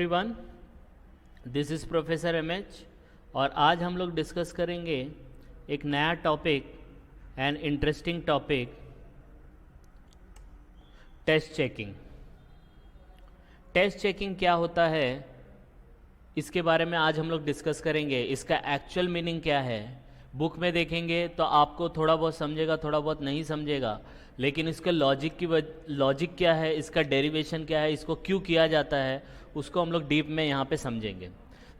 Everyone, this is professor MH और आज हम लोग डिस्कस करेंगे एक नया topic and interesting topic, test checking. Test checking क्या होता है इसके बारे में आज हम लोग डिस्कस करेंगे। इसका एक्चुअल मीनिंग क्या है बुक में देखेंगे तो आपको थोड़ा बहुत समझेगा, थोड़ा बहुत नहीं समझेगा, लेकिन इसका लॉजिक क्या है, इसका डेरिवेशन क्या है, इसको क्यों किया जाता है, उसको हम लोग डीप में यहाँ पे समझेंगे।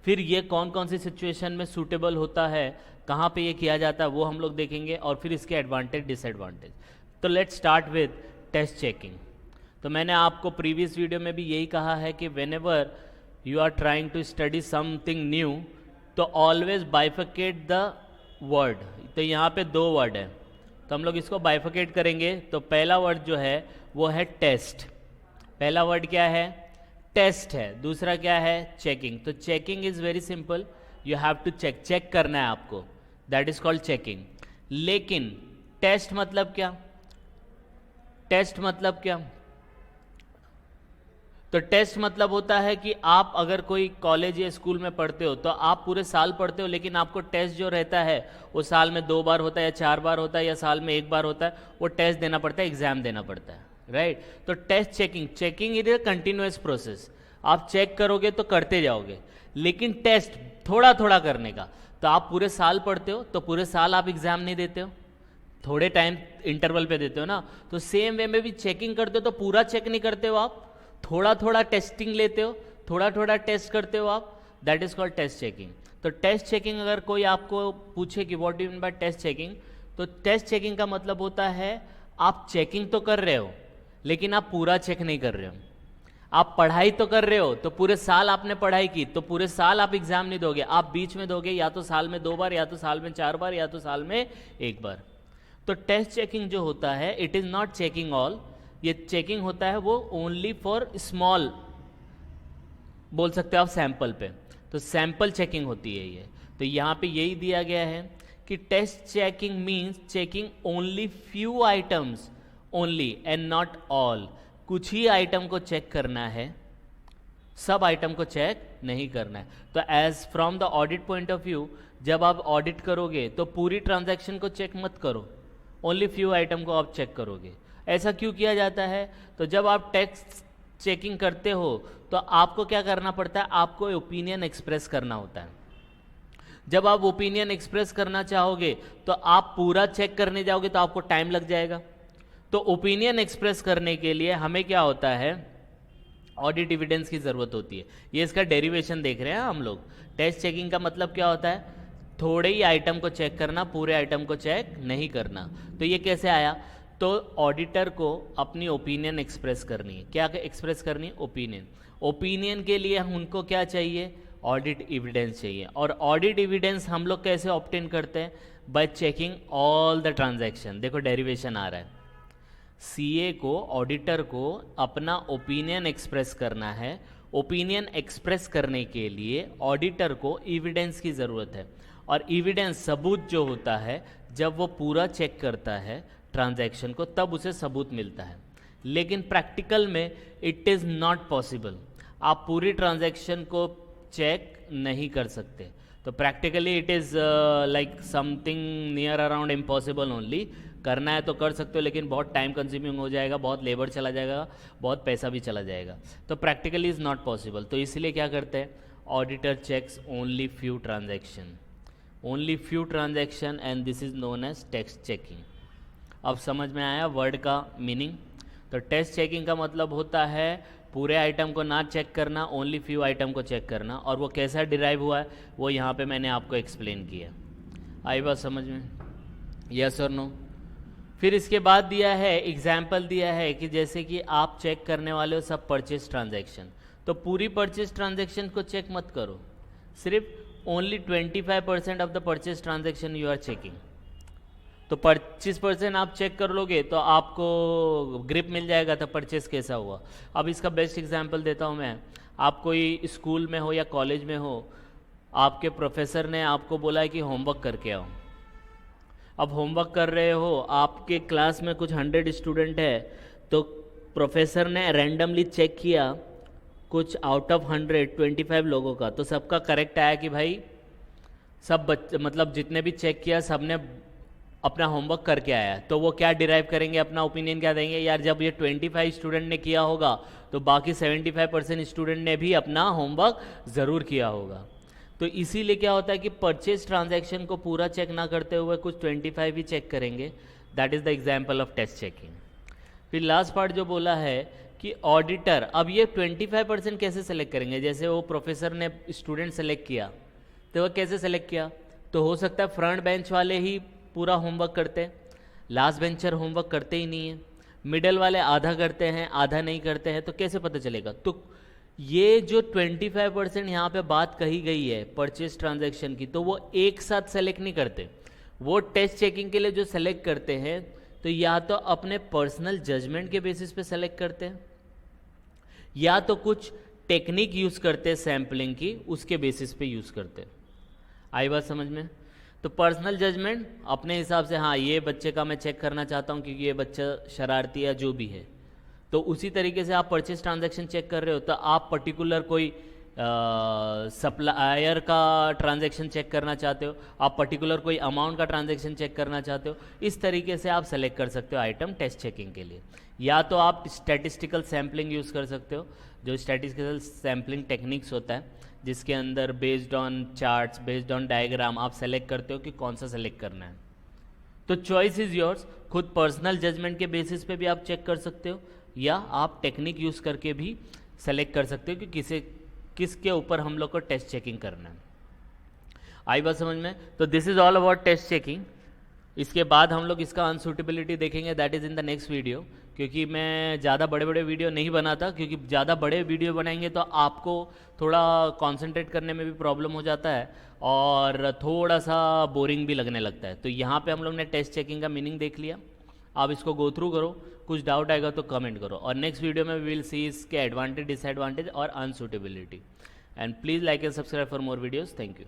फिर ये कौन कौन सी सिचुएशन में सूटेबल होता है, कहाँ पे ये किया जाता है, वो हम लोग देखेंगे और फिर इसके एडवांटेज डिसएडवांटेज। तो let's start with test checking. तो मैंने आपको प्रीवियस वीडियो में भी यही कहा है कि whenever you are trying to study something new तो ऑलवेज बाइफिकेट द वर्ड। तो यहाँ पे दो वर्ड है तो हम लोग इसको बाइफिकेट करेंगे। तो पहला वर्ड जो है वो है टेस्ट। पहला वर्ड क्या है? टेस्ट है। दूसरा क्या है? चेकिंग। तो checking is very simple, you have to check करना है आपको, दैट इज कॉल्ड चेकिंग। लेकिन टेस्ट मतलब क्या? टेस्ट मतलब क्या? तो टेस्ट मतलब होता है कि आप अगर कोई कॉलेज या स्कूल में पढ़ते हो तो आप पूरे साल पढ़ते हो, लेकिन आपको टेस्ट जो रहता है वो साल में 2 बार होता है या 4 बार होता है या साल में 1 बार होता है, वो टेस्ट देना पड़ता है, एग्जाम देना पड़ता है, राइट। तो test checking is a continuous process. आप चेक करोगे तो करते जाओगे, लेकिन टेस्ट थोड़ा थोड़ा करने का। तो आप पूरे साल पढ़ते हो तो पूरे साल आप एग्जाम नहीं देते हो, थोड़े टाइम इंटरवल पे देते हो ना। तो सेम वे में भी चेकिंग करते हो तो पूरा चेक नहीं करते हो आप, थोड़ा थोड़ा टेस्टिंग लेते हो, थोड़ा थोड़ा टेस्ट करते हो आप, that is called test checking. तो टेस्ट चेकिंग अगर कोई आपको पूछे कि what do you mean by test checking, तो टेस्ट चेकिंग का मतलब होता है आप चेकिंग तो कर रहे हो लेकिन आप पूरा चेक नहीं कर रहे हो। आप पढ़ाई तो कर रहे हो, तो पूरे साल आपने पढ़ाई की तो पूरे साल आप एग्जाम नहीं दोगे, आप बीच में दोगे, या तो साल में 2 बार, या तो साल में 4 बार, या तो साल में 1 बार। तो टेस्ट चेकिंग जो होता है it is not checking all, ये चेकिंग होता है वो ओनली फॉर स्मॉल, बोल सकते हो आप सैंपल पे। तो सैंपल चेकिंग होती है ये। तो यहाँ पे यही दिया गया है कि test checking means checking only few items only and not all. कुछ ही आइटम को चेक करना है, सब आइटम को चेक नहीं करना है। तो as from the audit point of view, जब आप ऑडिट करोगे तो पूरी ट्रांजैक्शन को चेक मत करो, ओनली फ्यू आइटम को आप चेक करोगे। ऐसा क्यों किया जाता है? तो जब आप टैक्स चेकिंग करते हो तो आपको क्या करना पड़ता है? आपको ओपिनियन एक्सप्रेस करना होता है। जब आप ओपिनियन एक्सप्रेस करना चाहोगे तो आप पूरा चेक करने जाओगे तो आपको टाइम लग जाएगा। तो ओपिनियन एक्सप्रेस करने के लिए हमें क्या होता है? ऑडिट एविडेंस की ज़रूरत होती है। ये इसका डेरिवेशन देख रहे हैं हम लोग। टेस्ट चेकिंग का मतलब क्या होता है? थोड़े ही आइटम को चेक करना, पूरे आइटम को चेक नहीं करना। तो ये कैसे आया? तो ऑडिटर को अपनी ओपिनियन एक्सप्रेस करनी है। क्या एक्सप्रेस करनी है? ओपिनियन। ओपिनियन के लिए उनको क्या चाहिए? ऑडिट एविडेंस चाहिए। और ऑडिट एविडेंस हम लोग कैसे ऑब्टेन करते हैं? Bye checking all the transaction. देखो डेरिवेशन आ रहा है, सीए को, ऑडिटर को अपना ओपिनियन एक्सप्रेस करना है। ओपिनियन एक्सप्रेस करने के लिए ऑडिटर को एविडेंस की ज़रूरत है, और एविडेंस सबूत जो होता है जब वो पूरा चेक करता है ट्रांजैक्शन को तब उसे सबूत मिलता है। लेकिन प्रैक्टिकल में इट इज़ नॉट पॉसिबल, आप पूरी ट्रांजैक्शन को चेक नहीं कर सकते। तो practically it is like something near around impossible only. करना है तो कर सकते हो, लेकिन बहुत टाइम कंज्यूमिंग हो जाएगा, बहुत लेबर चला जाएगा, बहुत पैसा भी चला जाएगा। तो प्रैक्टिकली इज़ नॉट पॉसिबल। तो इसलिए क्या करते हैं? Auditor checks only few transaction, only few transaction, and this is known as test checking. अब समझ में आया वर्ड का मीनिंग? तो टेस्ट चेकिंग का मतलब होता है पूरे आइटम को ना चेक करना, ओनली फ्यू आइटम को चेक करना। और वो कैसा डिराइव हुआ है वो यहाँ पे मैंने आपको एक्सप्लेन किया। आई बात समझ में? यस और नो? फिर इसके बाद दिया है, एग्जाम्पल दिया है कि जैसे कि आप चेक करने वाले हो सब परचेज ट्रांजैक्शन, तो पूरी परचेज ट्रांजैक्शन को चेक मत करो, सिर्फ only 25% of the purchase transaction you are checking. तो 25% आप चेक कर लोगे तो आपको ग्रिप मिल जाएगा था परचेस कैसा हुआ। अब इसका बेस्ट एग्जांपल देता हूँ मैं। आप कोई स्कूल में हो या कॉलेज में हो, आपके प्रोफेसर ने आपको बोला है कि होमवर्क करके आओ। अब होमवर्क कर रहे हो, आपके क्लास में कुछ 100 स्टूडेंट है, तो प्रोफेसर ने रैंडमली चेक किया कुछ आउट ऑफ 125 लोगों का, तो सबका करेक्ट आया कि भाई सब बच्चे मतलब जितने भी चेक किया सब ने अपना होमवर्क करके आया। तो वो क्या डिराइव करेंगे, अपना ओपिनियन क्या देंगे, यार जब ये 25 स्टूडेंट ने किया होगा तो बाकी 75% स्टूडेंट ने भी अपना होमवर्क ज़रूर किया होगा। तो इसीलिए क्या होता है कि परचेज ट्रांजैक्शन को पूरा चेक ना करते हुए कुछ 25 ही चेक करेंगे। That is the example of test checking. फिर लास्ट पार्ट जो बोला है कि ऑडिटर, अब ये 25% कैसे सेलेक्ट करेंगे, जैसे वो प्रोफेसर ने स्टूडेंट सेलेक्ट किया तो वह कैसे सेलेक्ट किया, तो हो सकता है फ्रंट बेंच वाले ही पूरा होमवर्क करते हैं, लास्ट बेंचर होमवर्क करते ही नहीं है, मिडल वाले आधा करते हैं आधा नहीं करते हैं, तो कैसे पता चलेगा। तो ये जो 25% यहाँ पे बात कही गई है परचेज ट्रांजैक्शन की, तो वो एक साथ सेलेक्ट नहीं करते, वो टेस्ट चेकिंग के लिए जो सेलेक्ट करते हैं तो या तो अपने पर्सनल जजमेंट के बेसिस पे सेलेक्ट करते हैं या तो कुछ टेक्निक यूज़ करते हैं सैम्पलिंग की, उसके बेसिस पे यूज़ करते हैं। आई बात समझ में। तो पर्सनल जजमेंट अपने हिसाब से, हाँ ये बच्चे का मैं चेक करना चाहता हूँ क्योंकि ये बच्चा शरारती या जो भी है, तो उसी तरीके से आप परचेज ट्रांजैक्शन चेक कर रहे हो तो आप पर्टिकुलर कोई सप्लायर का ट्रांजैक्शन चेक करना चाहते हो, आप पर्टिकुलर कोई अमाउंट का ट्रांजैक्शन चेक करना चाहते हो, इस तरीके से आप सेलेक्ट कर सकते हो आइटम टेस्ट चेकिंग के लिए। या तो आप स्टैटिस्टिकल सैम्पलिंग यूज़ कर सकते हो, जो स्टैटिस्टिकल सैम्पलिंग टेक्निक्स होता है जिसके अंदर based on charts, based on diagram आप सेलेक्ट करते हो कि कौन सा सेलेक्ट करना है। तो चॉइस इज़ योर्स, खुद पर्सनल जजमेंट के बेसिस पे भी आप चेक कर सकते हो या आप टेक्निक यूज़ करके भी सेलेक्ट कर सकते हो कि किसके ऊपर हम लोग को टेस्ट चेकिंग करना है। आई बात समझ में। तो this is all about test checking. इसके बाद हम लोग इसका अनसूटेबिलिटी देखेंगे, that is in the next video, क्योंकि मैं ज़्यादा बड़े बड़े वीडियो नहीं बनाता, क्योंकि ज़्यादा बड़े वीडियो बनाएंगे तो आपको थोड़ा कंसंट्रेट करने में भी प्रॉब्लम हो जाता है और थोड़ा सा बोरिंग भी लगने लगता है। तो यहाँ पे हम लोग ने टेस्ट चेकिंग का मीनिंग देख लिया, आप इसको गो थ्रू करो, कुछ डाउट आएगा तो कमेंट करो, और नेक्स्ट वीडियो में वी विल सी इसके एडवांटेज, डिसएडवांटेज और unsuitability. And please like and subscribe for more videos. Thank you.